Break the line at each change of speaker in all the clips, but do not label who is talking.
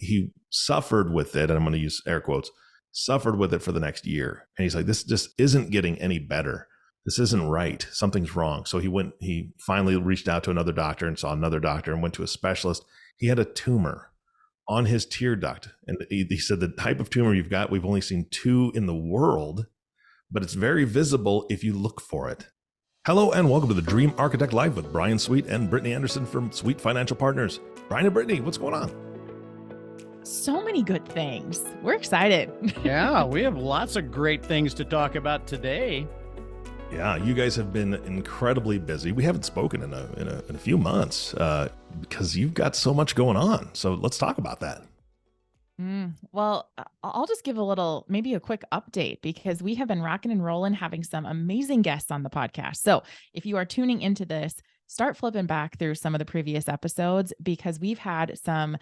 he suffered with it, and I'm going to use air quotes, suffered with it for the next year. And he's like, this just isn't getting any better. This isn't right. Something's wrong. So he finally reached out to another doctor and saw another doctor and went to a specialist. He had a tumor on his tear duct. And he said, the type of tumor you've got, we've only seen 2 in the world, but it's very visible if you look for it. Hello and welcome to the Dream Architect Live with Brian Sweet and Brittany Anderson from Sweet Financial Partners. Brian and Brittany, what's going on?
So many good things. We're excited.
Yeah, we have lots of great things to talk about today.
Yeah, you guys have been incredibly busy. We haven't spoken in a few months because you've got so much going on. So let's talk about that.
Well, I'll just give maybe a quick update because we have been rocking and rolling, having some amazing guests on the podcast. So if you are tuning into this, start flipping back through some of the previous episodes because we've had some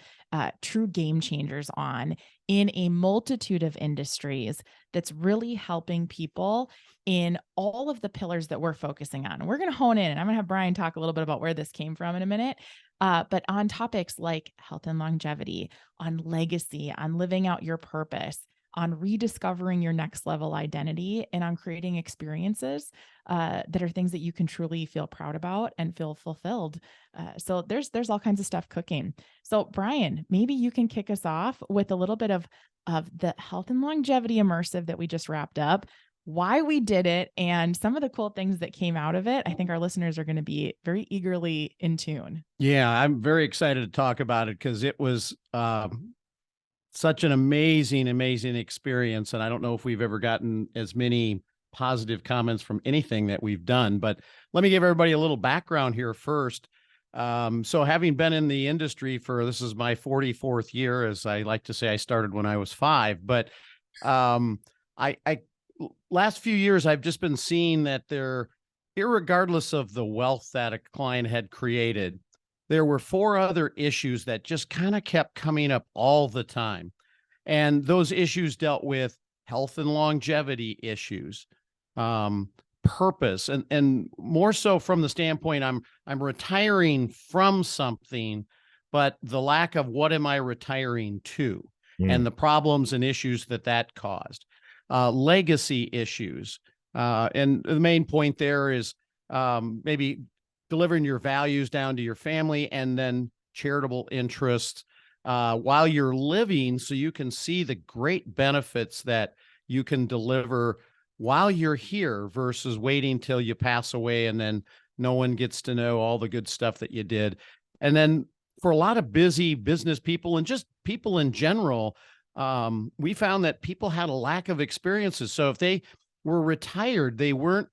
true game changers on in a multitude of industries that's really helping people in all of the pillars that we're focusing on. And we're going to hone in, and I'm going to have Brian talk a little bit about where this came from in a minute. But on topics like health and longevity, on legacy, on living out your purpose, on rediscovering your next level identity, and on creating experiences that are things that you can truly feel proud about and feel fulfilled. So there's all kinds of stuff cooking. So Brian, maybe you can kick us off with a little bit of the health and longevity immersive that we just wrapped up, why we did it, and some of the cool things that came out of it. I think our listeners are going to be very eagerly in tune.
Yeah, I'm very excited to talk about it because it was such an amazing experience. And I don't know if we've ever gotten as many positive comments from anything that we've done, but let me give everybody a little background here first. So having been in the industry this is my 44th year, as I like to say, I started when I was 5, but I last few years, I've just been seeing that irregardless of the wealth that a client had created, there were 4 other issues that just kind of kept coming up all the time. And those issues dealt with health and longevity issues, purpose, and more so from the standpoint, I'm retiring from something, but the lack of what am I retiring to, and the problems and issues that caused. Legacy issues. And the main point there is maybe delivering your values down to your family and then charitable interests while you're living so you can see the great benefits that you can deliver while you're here versus waiting till you pass away and then no one gets to know all the good stuff that you did. And then for a lot of busy business people and just people in general, we found that people had a lack of experiences. So if they were retired, they weren't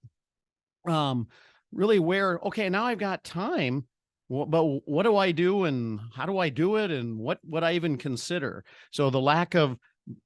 really aware, okay, now I've got time, but what do I do and how do I do it? And what would I even consider? So the lack of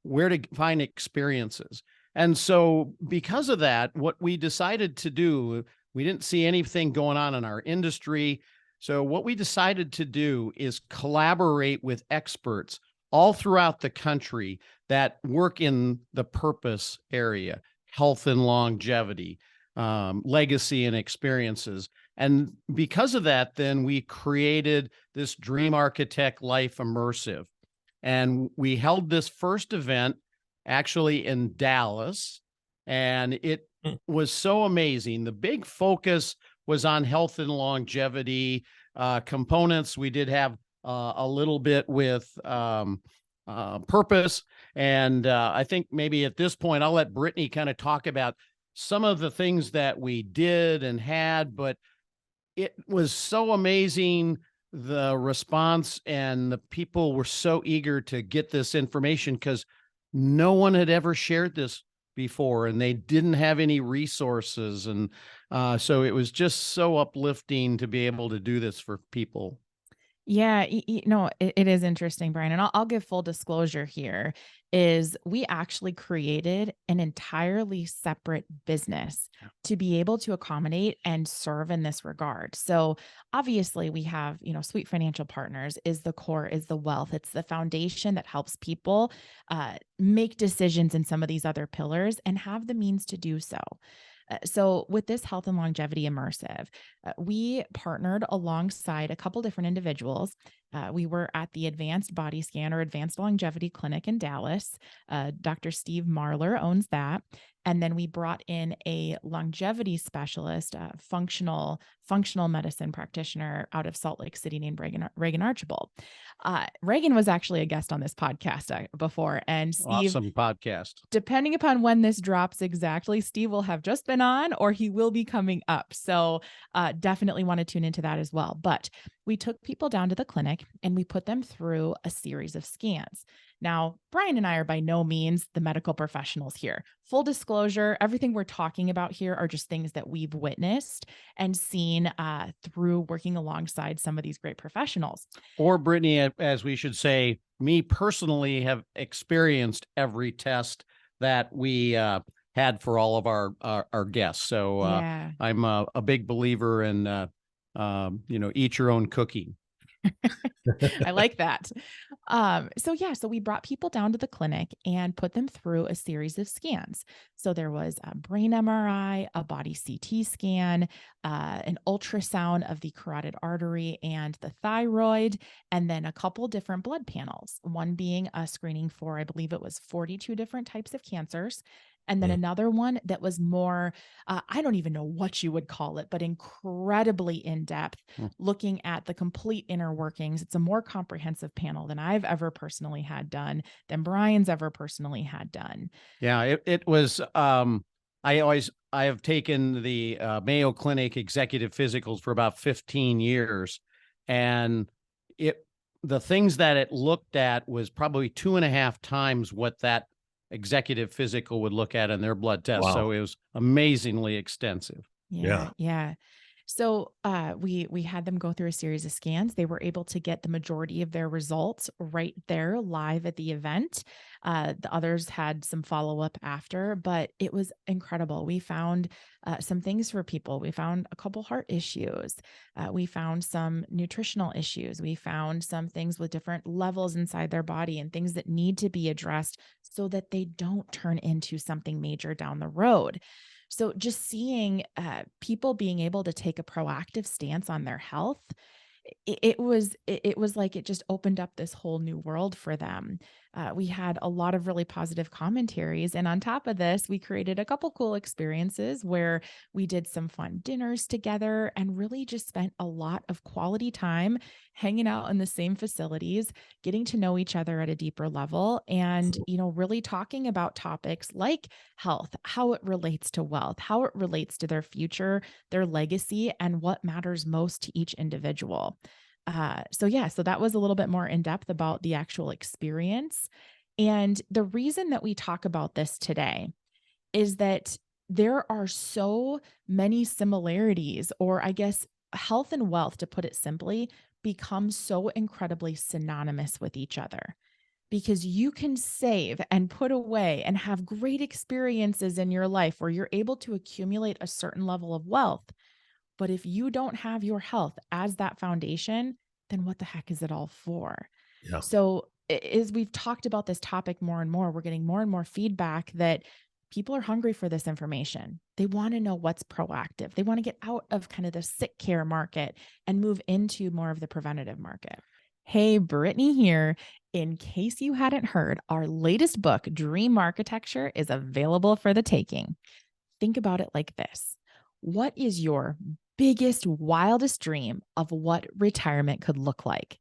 where to find experiences. And so because of that, what we decided to do, we didn't see anything going on in our industry. So what we decided to do is collaborate with experts all throughout the country that work in the purpose area, health and longevity, legacy and experiences. And because of that, then we created this Dream Architect Life Immersive. And we held this first event actually in Dallas, and it was so amazing. The big focus was on health and longevity components. We did have a little bit with purpose. And I think maybe at this point, I'll let Brittany kind of talk about some of the things that we did and had, but it was so amazing, the response, and the people were so eager to get this information because no one had ever shared this before and they didn't have any resources. And so it was just so uplifting to be able to do this for people.
Yeah, it is interesting, Brian. And I'll give full disclosure here is we actually created an entirely separate business to be able to accommodate and serve in this regard. So obviously we have, Sweet Financial Partners is the core, is the wealth. It's the foundation that helps people make decisions in some of these other pillars and have the means to do so. So with this health and longevity immersive, we partnered alongside a couple different individuals. We were at the Advanced Body Scan or Advanced Longevity Clinic in Dallas. Dr. Steve Marler owns that. And then we brought in a longevity specialist, functional medicine practitioner out of Salt Lake City named Reagan Archibald. Reagan was actually a guest on this podcast before. And Steve,
awesome podcast.
Depending upon when this drops exactly, Steve will have just been on or he will be coming up. So definitely want to tune into that as well. But we took people down to the clinic and we put them through a series of scans. Now, Brian and I are by no means the medical professionals here. Full disclosure, everything we're talking about here are just things that we've witnessed and seen through working alongside some of these great professionals.
Or Brittany, as we should say, me personally have experienced every test that we had for all of our guests. So I'm a big believer in, eat your own cookie.
I like that. So we brought people down to the clinic and put them through a series of scans. So there was a brain MRI, a body CT scan, an ultrasound of the carotid artery and the thyroid, and then a couple different blood panels, one being a screening for, I believe it was 42 different types of cancers. And then another one that was more, I don't even know what you would call it, but incredibly in-depth, looking at the complete inner workings. It's a more comprehensive panel than I've ever personally had done, than Brian's ever personally had done.
Yeah, it was, I have taken the Mayo Clinic executive physicals for about 15 years. And the things that it looked at was probably 2.5 times what that executive physical would look at in their blood test. Wow. So it was amazingly extensive.
Yeah. So we had them go through a series of scans. They were able to get the majority of their results right there live at the event. The others had some follow-up after, but it was incredible. We found some things for people. We found a couple heart issues. We found some nutritional issues. We found some things with different levels inside their body and things that need to be addressed so that they don't turn into something major down the road. So just seeing people being able to take a proactive stance on their health, it was like it just opened up this whole new world for them. We had a lot of really positive commentaries. And on top of this, we created a couple cool experiences where we did some fun dinners together and really just spent a lot of quality time hanging out in the same facilities, getting to know each other at a deeper level, and, really talking about topics like health, how it relates to wealth, how it relates to their future, their legacy, and what matters most to each individual. So that was a little bit more in depth about the actual experience. And the reason that we talk about this today is that there are so many similarities, or I guess health and wealth, to put it simply, become so incredibly synonymous with each other, because you can save and put away and have great experiences in your life where you're able to accumulate a certain level of wealth. But if you don't have your health as that foundation, then what the heck is it all for?
Yeah.
So as we've talked about this topic more and more, we're getting more and more feedback that people are hungry for this information. They want to know what's proactive. They want to get out of kind of the sick care market and move into more of the preventative market. Hey, Brittany here. In case you hadn't heard, our latest book, Dream Architecture, is available for the taking. Think about it like this. What is your biggest, wildest dream of what retirement could look like?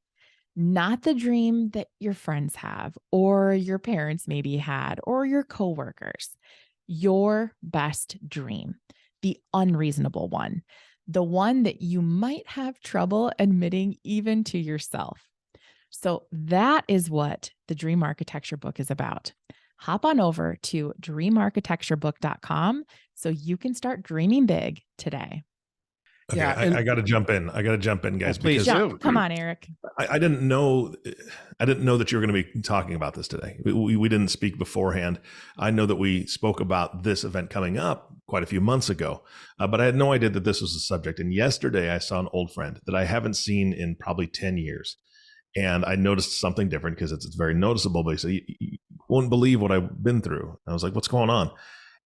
Not the dream that your friends have, or your parents maybe had, or your coworkers. Your best dream, the unreasonable one, the one that you might have trouble admitting even to yourself. So that is what the Dream Architecture book is about. Hop on over to dreamarchitecturebook.com so you can start dreaming big today.
Okay, yeah, I got to jump in. Guys.
Please
jump. Come on, Eric.
I didn't know that you were going to be talking about this today. We didn't speak beforehand. I know that we spoke about this event coming up quite a few months ago, but I had no idea that this was the subject. And yesterday I saw an old friend that I haven't seen in probably 10 years. And I noticed something different because it's very noticeable. But he said, you won't believe what I've been through. I was like, what's going on?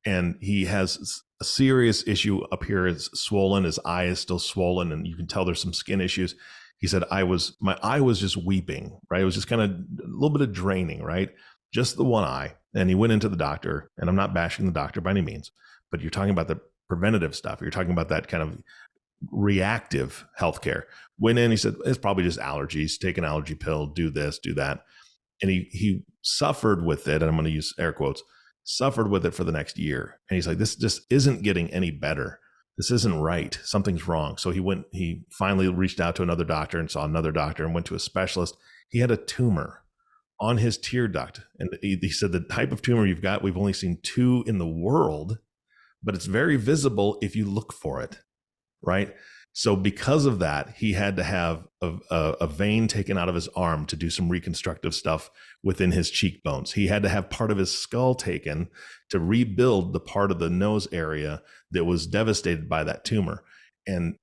And he has a serious issue up here. Is swollen. His eye is still swollen, and you can tell there's some skin issues. He said, my eye was just weeping, right? It was just kind of a little bit of draining, right? Just the one eye. And he went into the doctor, and I'm not bashing the doctor by any means, but you're talking about the preventative stuff. You're talking about that kind of reactive healthcare. Went in, he said, it's probably just allergies. Take an allergy pill, do this, do that. And he suffered with it, and I'm going to use air quotes, suffered with it for the next year. And he's like, this just isn't getting any better. This isn't right. Something's wrong. So he finally reached out to another doctor and saw another doctor and went to a specialist. He had a tumor on his tear duct. And he said, the type of tumor you've got, we've only seen 2 in the world, but it's very visible if you look for it, right? So because of that, he had to have a vein taken out of his arm to do some reconstructive stuff within his cheekbones. He had to have part of his skull taken to rebuild the part of the nose area that was devastated by that tumor. And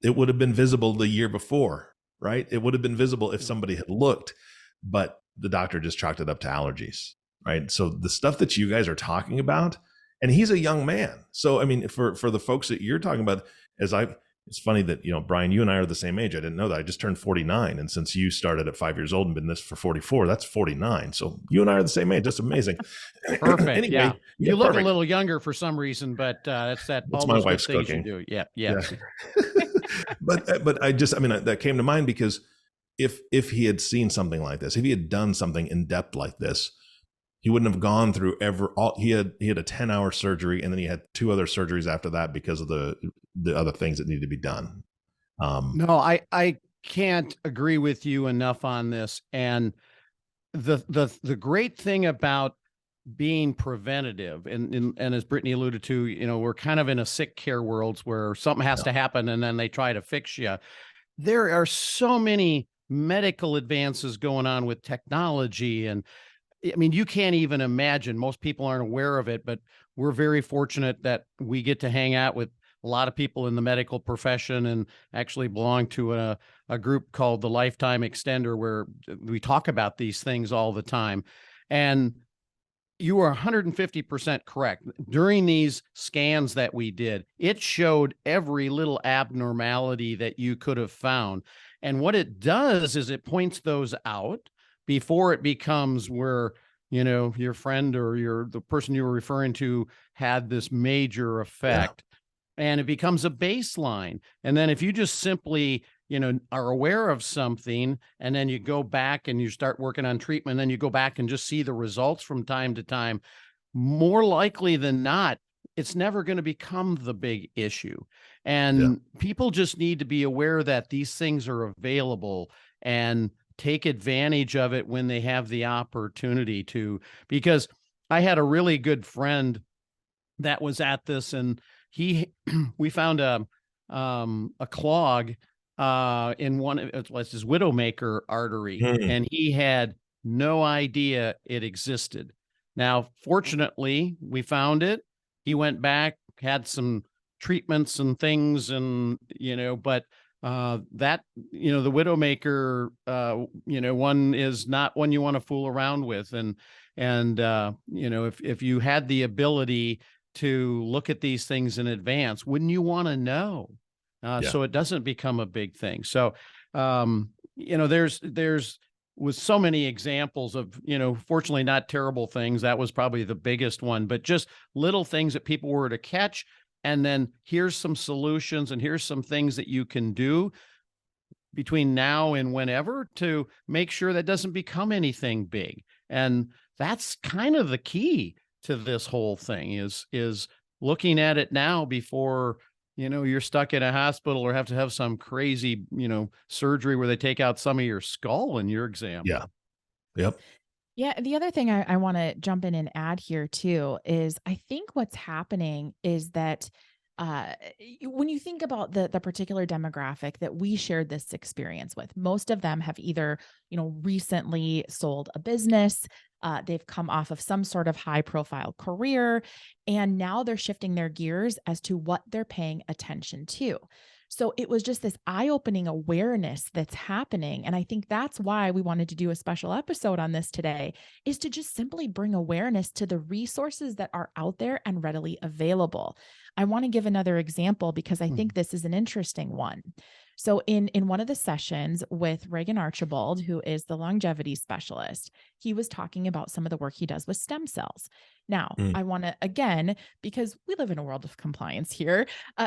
it would have been visible the year before, right? It would have been visible if somebody had looked, but the doctor just chalked it up to allergies, right? So the stuff that you guys are talking about, and he's a young man. So, I mean, for the folks that you're talking about, it's funny that, Brian, you and I are the same age. I didn't know that. I just turned 49. And since you started at 5 years old and been this for 44, that's 49. So you and I are the same age. That's amazing.
Perfect.
Anyway,
yeah. You look
perfect.
a little younger for some reason, but that's all
my
those
wife's
good things
cooking.
you do. Yeah. Yeah.
But that came to mind because if he had seen something like this, if he had done something in depth like this, he wouldn't have gone through he had a 10-hour surgery, and then he had 2 other surgeries after that because of the other things that needed to be done.
No, I can't agree with you enough on this. And the great thing about being preventative, and as Brittany alluded to, we're kind of in a sick care world where something has to happen and then they try to fix you. There are so many medical advances going on with technology, and I mean, you can't even imagine. Most people aren't aware of it, but we're very fortunate that we get to hang out with a lot of people in the medical profession, and actually belong to a group called the Lifetime Extender, where we talk about these things all the time. And you are 150% correct. During these scans that we did, it showed every little abnormality that you could have found. And what it does is it points those out before it becomes where, your friend or the person you were referring to had this major effect. And it becomes a baseline. And then if you just simply, are aware of something, and then you go back and you start working on treatment, and then you go back and just see the results from time to time, more likely than not, it's never going to become the big issue. And people just need to be aware that these things are available and take advantage of it when they have the opportunity to. Because I had a really good friend that was at this, and we found a clog in it was his widowmaker artery, and he had no idea it existed. Now, fortunately, we found it. He went back, had some treatments and things, and but that the widowmaker one is not one you want to fool around with, and if you had the ability to look at these things in advance, wouldn't you want to know? So it doesn't become a big thing. So, there's with so many examples of, fortunately not terrible things. That was probably the biggest one, but just little things that people were to catch. And then here's some solutions, and here's some things that you can do between now and whenever to make sure that doesn't become anything big. And that's kind of the key to this whole thing is looking at it now before, you're stuck in a hospital or have to have some crazy, surgery where they take out some of your skull in your example.
Yeah. Yep.
Yeah. The other thing I want to jump in and add here too is I think what's happening is that when you think about the particular demographic that we shared this experience with, most of them have either, recently sold a business, they've come off of some sort of high profile career, and now they're shifting their gears as to what they're paying attention to. So it was just this eye-opening awareness that's happening. And I think that's why we wanted to do a special episode on this today, is to just simply bring awareness to the resources that are out there and readily available. I want to give another example because I think this is an interesting one. So in one of the sessions with Reagan Archibald, who is the longevity specialist, he was talking about some of the work he does with stem cells. Now, I want to, again, because we live in a world of compliance here,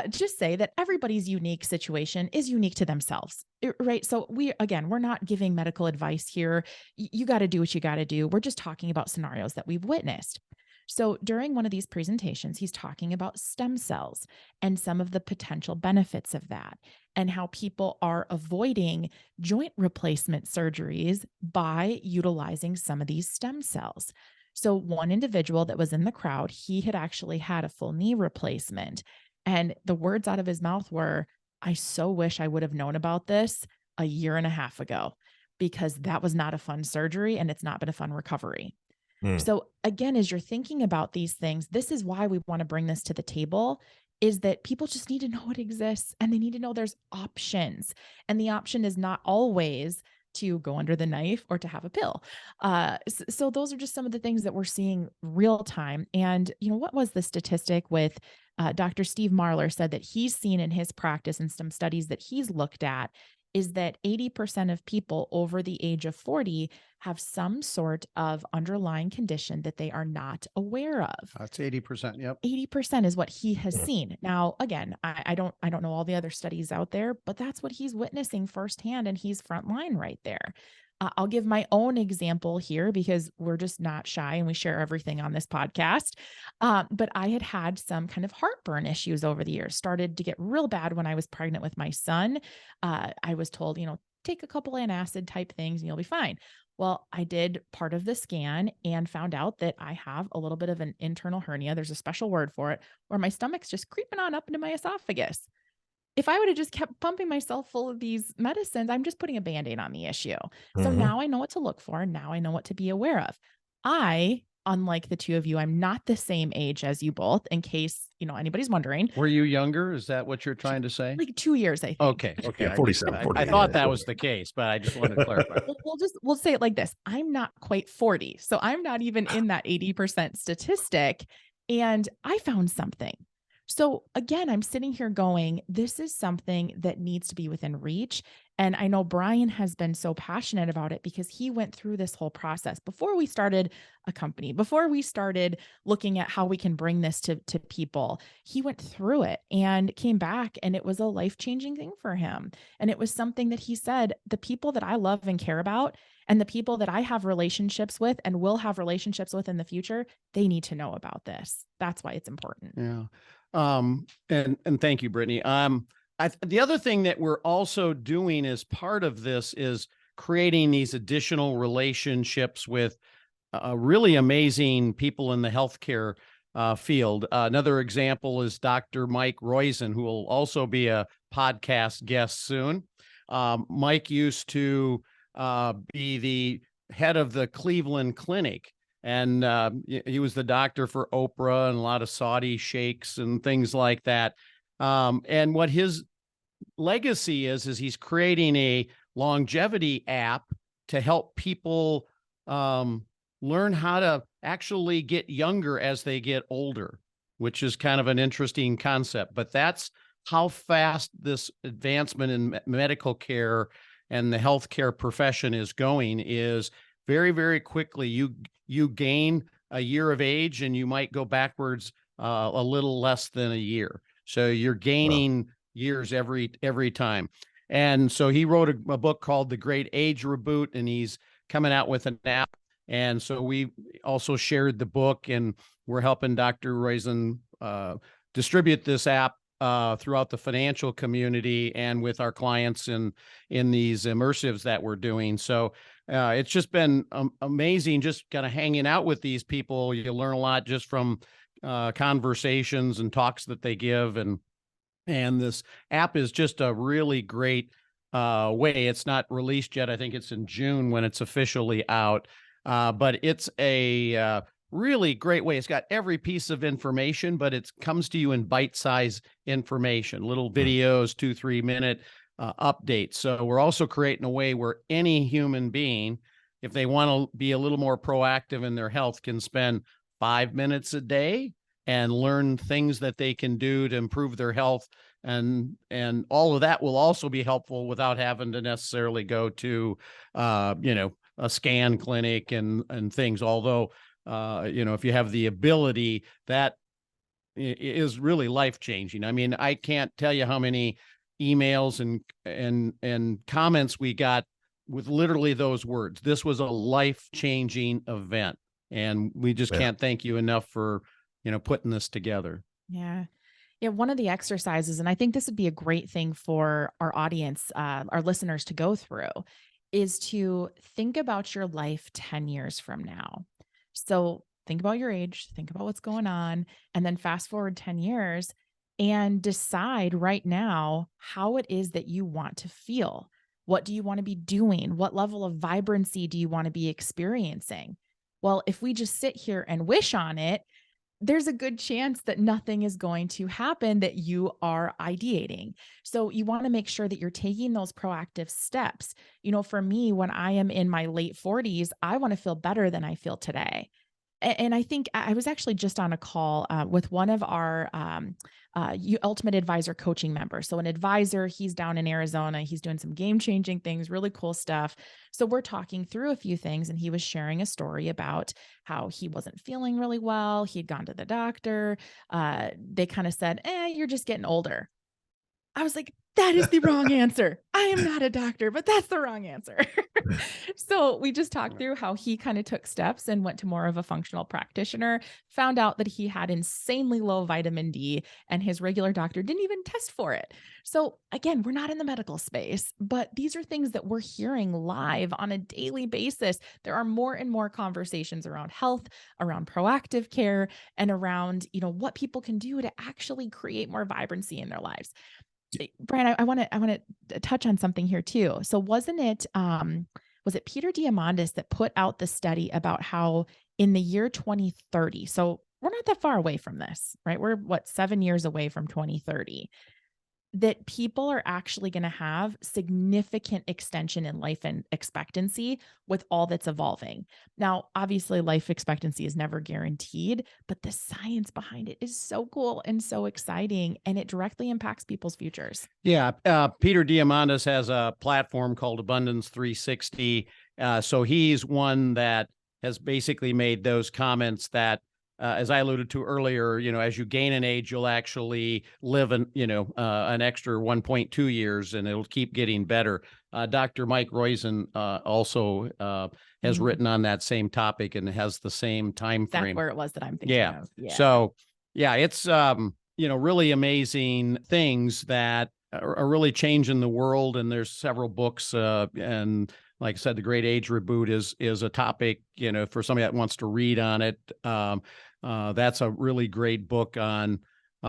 just say that everybody's unique situation is unique to themselves, right? So we're not giving medical advice here. You got to do what you got to do. We're just talking about scenarios that we've witnessed. So during one of these presentations, he's talking about stem cells and some of the potential benefits of that, and how people are avoiding joint replacement surgeries by utilizing some of these stem cells. So one individual that was in the crowd, he had actually had a full knee replacement. And the words out of his mouth were, "I so wish I would have known about this a year and a half ago, because that was not a fun surgery and it's not been a fun recovery." So again, as you're thinking about these things, this is why we want to bring this to the table, is that people just need to know it exists, and they need to know there's options. And the option is not always to go under the knife or to have a pill. So those are just some of the things that we're seeing real time. And, what was the statistic with Dr. Steve Marler said that he's seen in his practice and some studies that he's looked at, is that 80% of people over the age of 40 have some sort of underlying condition that they are not aware of.
That's 80%. Yep.
80% is what he has seen. Now, again, I don't know all the other studies out there, but that's what he's witnessing firsthand, and he's frontline right there. I'll give my own example here because we're just not shy and we share everything on this podcast. But I had some kind of heartburn issues over the years, started to get real bad when I was pregnant with my son. I was told, take a couple antacid type things and you'll be fine. Well, I did part of the scan and found out that I have a little bit of an internal hernia. There's a special word for it, where my stomach's just creeping on up into my esophagus. If I would have just kept pumping myself full of these medicines, I'm just putting a Band-Aid on the issue. So now I know what to look for. Now I know what to be aware of. Unlike the two of you, I'm not the same age as you both, in case, anybody's wondering.
Were you younger? Is that what you're trying to say?
Like 2 years, I think.
Okay.
Yeah, 47.
I thought that was the case, but I just wanted to clarify.
We'll say it like this. I'm not quite 40. So I'm not even in that 80% statistic. And I found something. So again, I'm sitting here going, this is something that needs to be within reach. And I know Brian has been so passionate about it because he went through this whole process before we started a company, before we started looking at how we can bring this to people. He went through it and came back, and it was a life-changing thing for him. And it was something that he said, the people that I love and care about, and the people that I have relationships with and will have relationships with in the future, they need to know about this. That's why it's important.
Yeah. And thank you, Brittany. The other thing that we're also doing as part of this is creating these additional relationships with really amazing people in the healthcare field. Another example is Dr. Mike Roizen, who will also be a podcast guest soon. Mike used to be the head of the Cleveland Clinic. And he was the doctor for Oprah and a lot of Saudi sheikhs and things like that. And what his legacy is he's creating a longevity app to help people learn how to actually get younger as they get older, which is kind of an interesting concept. But that's how fast this advancement in medical care and the healthcare profession is going, is very, very quickly. You gain a year of age and you might go backwards a little less than a year. So you're gaining years every time. And so he wrote a book called The Great Age Reboot, and he's coming out with an app. And so we also shared the book, and we're helping Dr. Roizen distribute this app throughout the financial community and with our clients in these immersives that we're doing. So it's just been amazing just kind of hanging out with these people. You learn a lot just from conversations and talks that they give. And this app is just a really great way. It's not released yet. I think it's in June when it's officially out. But it's a really great way. It's got every piece of information, but it comes to you in bite-sized information, little videos, 2-3 minute updates. So we're also creating a way where any human being, if they want to be a little more proactive in their health, can spend 5 minutes a day and learn things that they can do to improve their health. And all of that will also be helpful without having to necessarily go to, a scan clinic and things. Although, if you have the ability, that is really life-changing. I mean, I can't tell you how many emails and comments we got with literally those words. This was a life-changing event. And we just can't thank you enough for, putting this together.
Yeah. Yeah. One of the exercises, and I think this would be a great thing for our audience, our listeners to go through, is to think about your life 10 years from now. So think about your age, think about what's going on, and then fast forward 10 years and decide right now how it is that you want to feel. What do you want to be doing? What level of vibrancy do you want to be experiencing? Well, if we just sit here and wish on it, there's a good chance that nothing is going to happen that you are ideating. So you want to make sure that you're taking those proactive steps. For me, when I am in my late 40s, I want to feel better than I feel today. And I think I was actually just on a call with one of our Ultimate Advisor coaching members. So an advisor, he's down in Arizona, he's doing some game-changing things, really cool stuff. So we're talking through a few things, and he was sharing a story about how he wasn't feeling really well. He'd gone to the doctor. They kind of said, you're just getting older. I was like, that is the wrong answer. I am not a doctor, but that's the wrong answer. So we just talked through how he kind of took steps and went to more of a functional practitioner, found out that he had insanely low vitamin D, and his regular doctor didn't even test for it. So again, we're not in the medical space, but these are things that we're hearing live on a daily basis. There are more and more conversations around health, around proactive care, and around, what people can do to actually create more vibrancy in their lives. Brian, I want to touch on something here too. So wasn't it, was it Peter Diamandis that put out the study about how in the year 2030, so we're not that far away from this, right? We're 7 years away from 2030, that people are actually going to have significant extension in life and expectancy with all that's evolving. Now, obviously, life expectancy is never guaranteed, but the science behind it is so cool and so exciting, and it directly impacts people's futures.
Yeah. Peter Diamandis has a platform called Abundance 360. So he's one that has basically made those comments that, as I alluded to earlier, as you gain in age, you'll actually live an extra 1.2 years, and it'll keep getting better. Dr. Mike Roizen also has written on that same topic and has the same time frame.
That's where it was that I'm thinking of. Yeah.
So it's really amazing things that are really changing the world. And there's several books, and like I said, The Great Age Reboot is a topic, for somebody that wants to read on it. That's a really great book on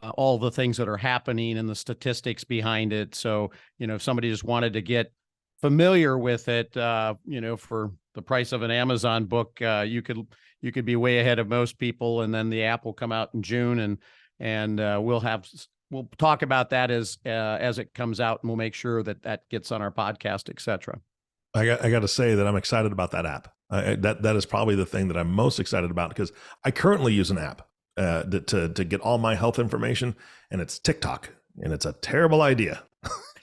all the things that are happening and the statistics behind it. So, if somebody just wanted to get familiar with it, for the price of an Amazon book, you could be way ahead of most people. And then the app will come out in June, and we'll talk about that as it comes out, and we'll make sure that gets on our podcast, etc.
I got to say that I'm excited about that app. That is probably the thing that I'm most excited about, because I currently use an app to get all my health information, and it's TikTok, and it's a terrible idea.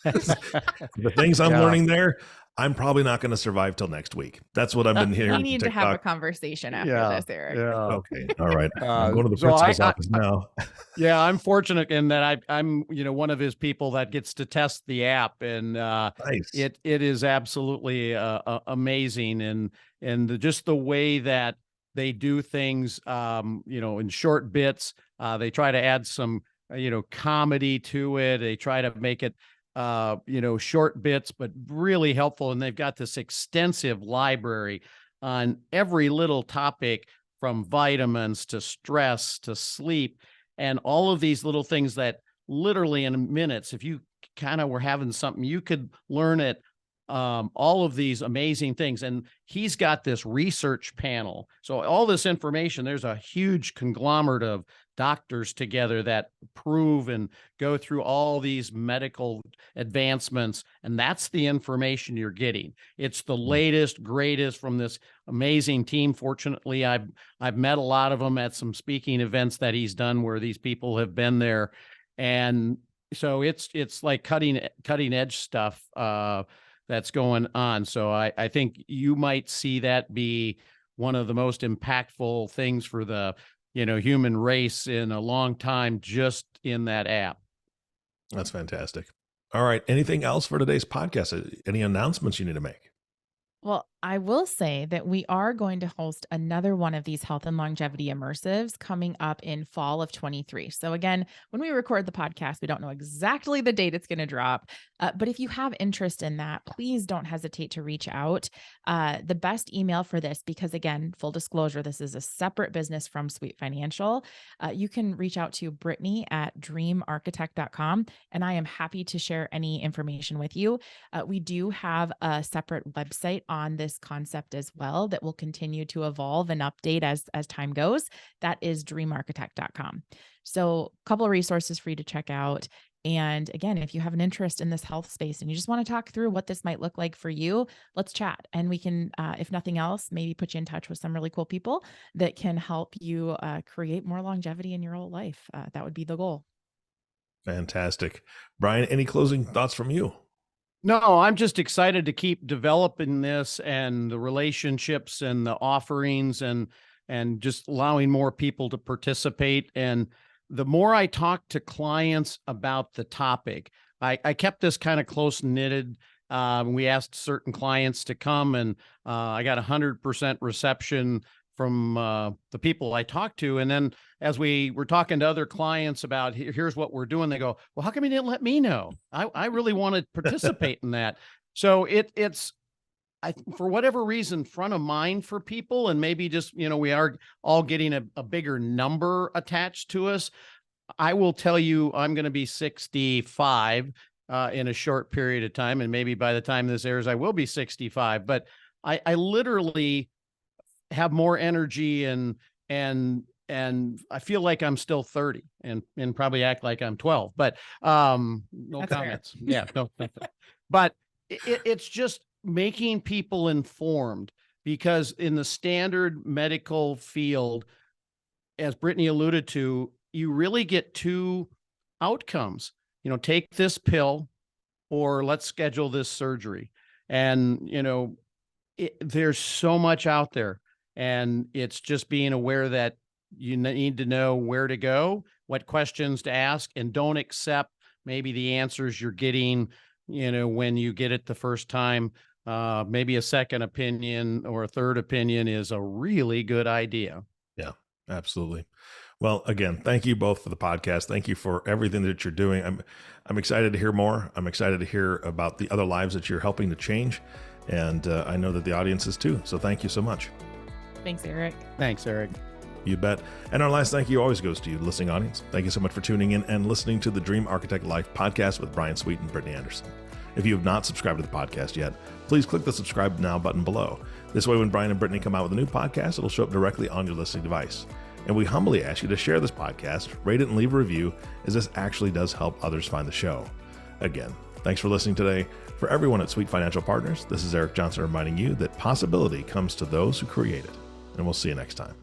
The things I'm learning there, I'm probably not going to survive till next week. That's what I've been hearing.
We need to have a conversation after this, Eric.
Yeah.
Okay. All right. I'm going to the principal's office now.
Yeah, I'm fortunate in that I'm one of his people that gets to test the app, and
nice.
It is absolutely amazing, and just the way that they do things, in short bits. They try to add some comedy to it. They try to make it short bits, but really helpful. And they've got this extensive library on every little topic, from vitamins to stress to sleep, and all of these little things that literally in minutes, if you kind of were having something, you could learn it all of these amazing things. And he's got this research panel. So all this information, there's a huge conglomerate of doctors together that prove and go through all these medical advancements. And that's the information you're getting. It's the latest, greatest from this amazing team. Fortunately, I've met a lot of them at some speaking events that he's done where these people have been there. And so it's like cutting edge stuff that's going on. So I think you might see that be one of the most impactful things for the human race in a long time, just in that app.
That's fantastic. All right. Anything else for today's podcast? Any announcements you need to make?
Well, I will say that we are going to host another one of these health and longevity immersives coming up in fall of 23. So again, when we record the podcast, we don't know exactly the date it's going to drop. But if you have interest in that, please don't hesitate to reach out. The best email for this, because again, full disclosure, this is a separate business from Sweet Financial. You can reach out to Brittany at dreamarchitect.com, and I am happy to share any information with you. We do have a separate website on this concept as well that will continue to evolve and update as time goes. That is dreamarchitect.com. So a couple of resources for you to check out. And again, if you have an interest in this health space and you just want to talk through what this might look like for you, let's chat. And we can, if nothing else, maybe put you in touch with some really cool people that can help you create more longevity in your old life. That would be the goal.
Fantastic. Brian, any closing thoughts from you?
No, I'm just excited to keep developing this and the relationships and the offerings and just allowing more people to participate. And the more I talk to clients about the topic, I kept this kind of close knitted. We asked certain clients to come, and I got 100% reception from the people I talked to. And then as we were talking to other clients about here's what we're doing, they go, well, how come you didn't let me know? I really want to participate in that. So it's for whatever reason, front of mind for people. And maybe just, we are all getting a bigger number attached to us. I will tell you, I'm going to be 65 in a short period of time. And maybe by the time this airs, I will be 65. But I literally have more energy and I feel like I'm still 30 and probably act like I'm 12, but no
That's
comments. Yeah, no. But it's just making people informed, because in the standard medical field, as Brittany alluded to, you really get two outcomes. Take this pill or let's schedule this surgery. And, there's so much out there. And it's just being aware that you need to know where to go, what questions to ask, and don't accept maybe the answers you're getting, when you get it the first time. Maybe a second opinion or a third opinion is a really good idea.
Yeah, absolutely. Well, again, thank you both for the podcast. Thank you for everything that you're doing. I'm excited to hear more. I'm excited to hear about the other lives that you're helping to change. And I know that the audience is too. So thank you so much.
Thanks, Eric.
Thanks, Eric.
You bet. And our last thank you always goes to you, the listening audience. Thank you so much for tuning in and listening to the Dream Architect Life podcast with Brian Sweet and Brittany Anderson. If you have not subscribed to the podcast yet, please click the subscribe now button below. This way, when Brian and Brittany come out with a new podcast, it'll show up directly on your listening device. And we humbly ask you to share this podcast, rate it, and leave a review, as this actually does help others find the show. Again, thanks for listening today. For everyone at Sweet Financial Partners, this is Eric Johnson reminding you that possibility comes to those who create it. And we'll see you next time.